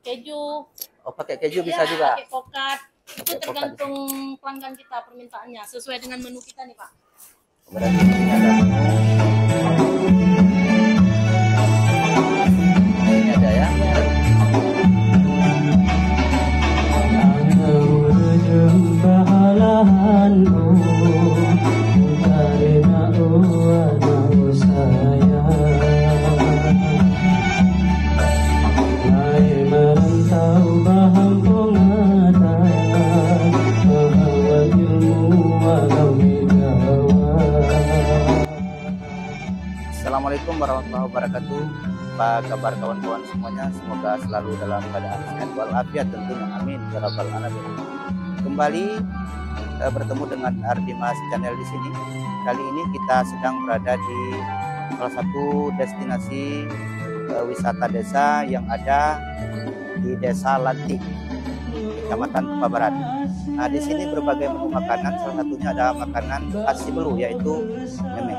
keju. Oh, pakai keju bisa Ya, juga. pakai pokat. Itu Pakai pokat. tergantung pelanggan kita permintaannya, sesuai dengan menu kita nih Pak. Berarti ini ada ini ada ya. Assalamualaikum warahmatullahi wabarakatuh. Apa kabar kawan-kawan semuanya? Semoga selalu dalam keadaan sehat walafiat tentunya. Amin ya rabbal alamin. Kembali bertemu dengan Ardimas Channel di sini. Kali ini kita sedang berada di salah satu destinasi wisata desa yang ada di Desa Lantik, Kecamatan Tupa Barat. Nah, di sini berbagai menu makanan, salah satunya ada makanan khas Simelu yaitu meme.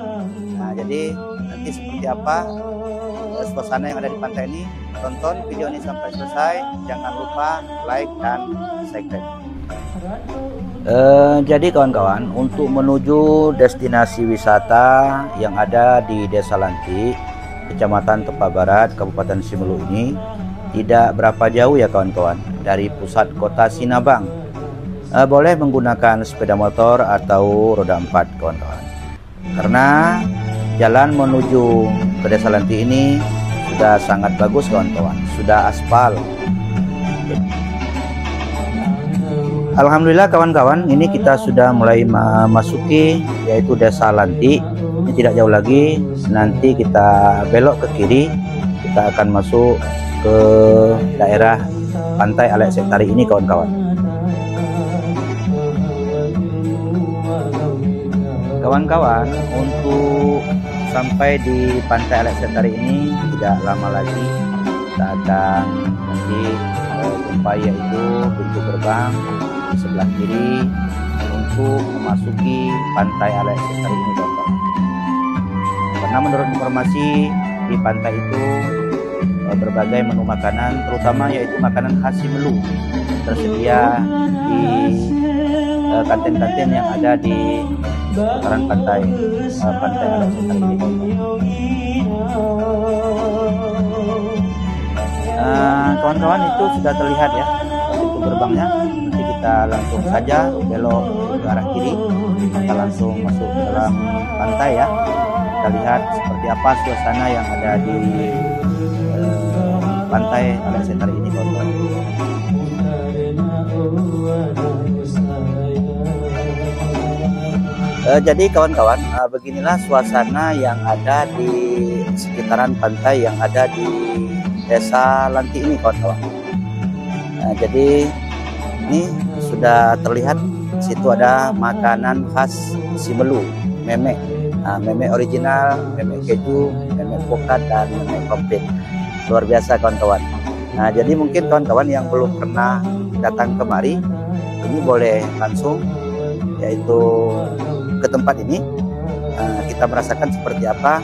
Nah, jadi nanti seperti apa suasana yang ada di pantai ini, tonton video ini sampai selesai. Jangan lupa like dan subscribe. Jadi kawan-kawan, untuk menuju destinasi wisata yang ada di Desa Lantik, Kecamatan Tupa Barat, Kabupaten Simelu ini tidak berapa jauh ya kawan-kawan dari pusat kota Sinabang. Boleh menggunakan sepeda motor atau roda 4 kawan-kawan, karena jalan menuju ke Desa Lantik ini sudah sangat bagus kawan-kawan, sudah aspal. Alhamdulillah kawan-kawan, ini kita sudah mulai memasuki yaitu Desa Lantik. Ini tidak jauh lagi, nanti kita belok ke kiri, kita akan masuk ke daerah Pantai Alek Sektari ini kawan-kawan. Kawan-kawan, untuk sampai di Pantai Alek Sektari ini tidak lama lagi kita akan nanti jumpai yaitu pintu gerbang di sebelah kiri untuk memasuki Pantai Alek Sektari ini kawan-kawan. Karena menurut informasi di pantai itu berbagai menu makanan, terutama yaitu makanan khas Simelu, tersedia di kantin-kantin yang ada di seputaran pantai Alek Sektari ini. Kawan-kawan, itu sudah terlihat ya pintu gerbangnya. Nanti kita langsung saja belok ke arah kiri, kita langsung masuk ke dalam pantai ya. Kita lihat seperti apa suasana yang ada di Pantai Alek Sektari ini kawan-kawan. Jadi kawan-kawan, beginilah suasana yang ada di sekitaran pantai yang ada di Desa Lantik ini kawan-kawan. Jadi ini sudah terlihat di situ ada makanan khas Simelu, meme. Meme original, meme keju, meme pokat, dan meme komplit. Luar biasa kawan-kawan. Nah, jadi mungkin kawan-kawan yang belum pernah datang kemari, ini boleh langsung yaitu ke tempat ini. Kita merasakan seperti apa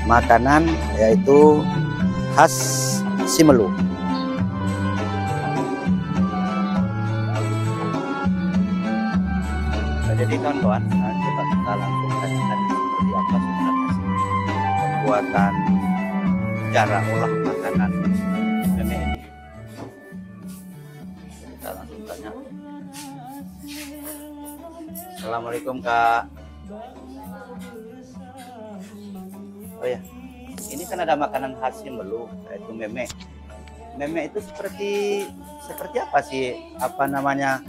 makanan yaitu khas Simelu. Nah, jadi kawan-kawan, coba kita langsung tanyakan seperti apa sebenarnya pembuatan cara olah makanan meme ini. Kita langsung tanya. Assalamualaikum Kak. Oh ya, ini kan ada makanan khas Simelu yaitu meme. Meme itu seperti apa sih? Apa namanya?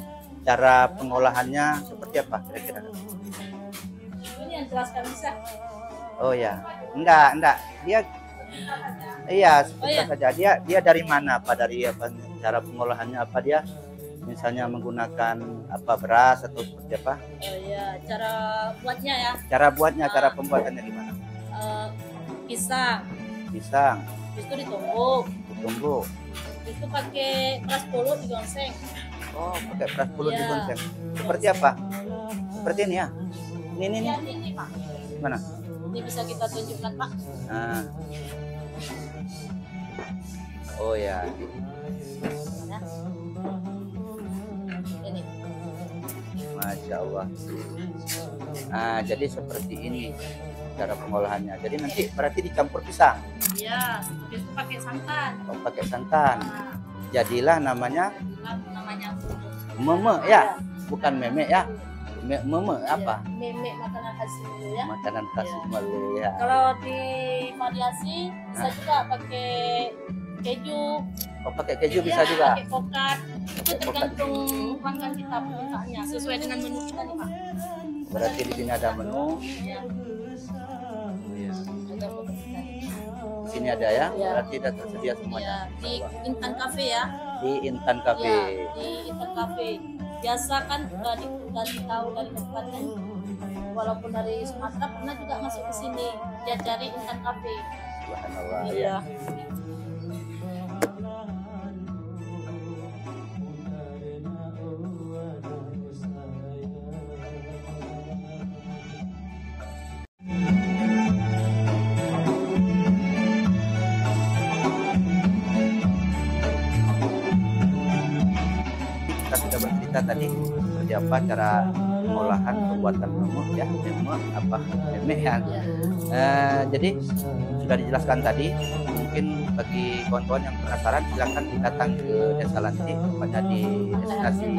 Cara pengolahannya seperti apa kira-kira? Ini yang jelaskan bisa. Oh ya, enggak. Dia iya, seperti saja. Dia dari mana? Apa dari apa cara pengolahannya? Apa dia misalnya menggunakan apa beras atau seperti apa? Oh iya, cara buatnya ya. Cara buatnya, cara pembuatannya gimana? Pisang. Habis itu ditumbuk. Itu pakai beras polo digongseng. Oh, pakai beras polo digongseng. Seperti apa? Seperti ini ya? Ini. Ya, ini Pak. Mana? Ini bisa kita tunjukkan Pak. Oh ya. Masya Allah. Nah, jadi seperti ini cara pengolahannya. Jadi nanti berarti dicampur pisang. Iya, itu pakai santan. Oh, pakai santan. Nah, Jadilah namanya namanya meme ya, bukan meme ya. Meme apa? meme makanan khas dulu ya. Makanan khas Iya. Malu ya. Kalau di variasi bisa juga pakai keju. Oh, pakai keju Iya, bisa juga. Pakai kokat. Itu tergantung pelanggan kita permintaannya sesuai dengan menu kita nih Pak. Berarti di sini ada menu. Iya. Ada menu kita. Di sini ada ya. Iya. Berarti sudah tersedia semuanya. Iya, di Intan Cafe ya. Di Intan Cafe. Iya, di Intan Cafe. Biasa kan dikasih tahu dari kabupaten, walaupun dari Sumatera pernah juga masuk ke sini. Dia cari Intan Cafe. Subhanallah ya. Iya. Kita sudah bercerita tadi seperti apa cara pengolahan pembuatan meme ya, meme apa meme ya. Jadi sudah dijelaskan tadi. Mungkin bagi kawan-kawan yang penasaran silakan datang ke Desa Lanti, tepatnya di destinasi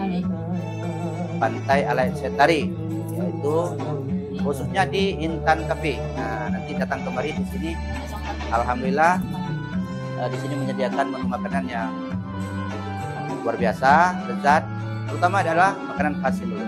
Pantai Alai Setari, yaitu khususnya di Intan Cafe. Nah, nanti datang kemari di sini. Alhamdulillah di sini menyediakan menu makanan yang luar biasa, lezat, terutama adalah makanan khas Sulu.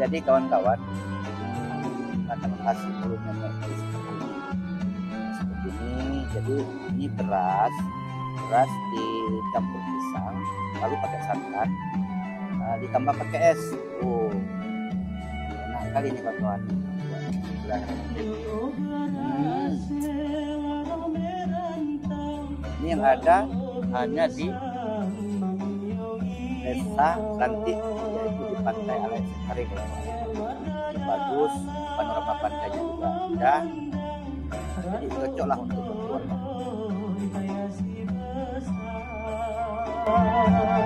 Jadi kawan-kawan, makanan khas Sulu memang seperti ini. Jadi ini beras dicampur pisang, lalu pakai santan, ditambah pakai es. Oh, enak kali ini kawan-kawan. Ini yang ada hanya di Desa Lanti, yaitu di Pantai Alai Setari. Bagus, panorama pantainya juga indah, jadi cocok lah untuk berkeluarga. Oh,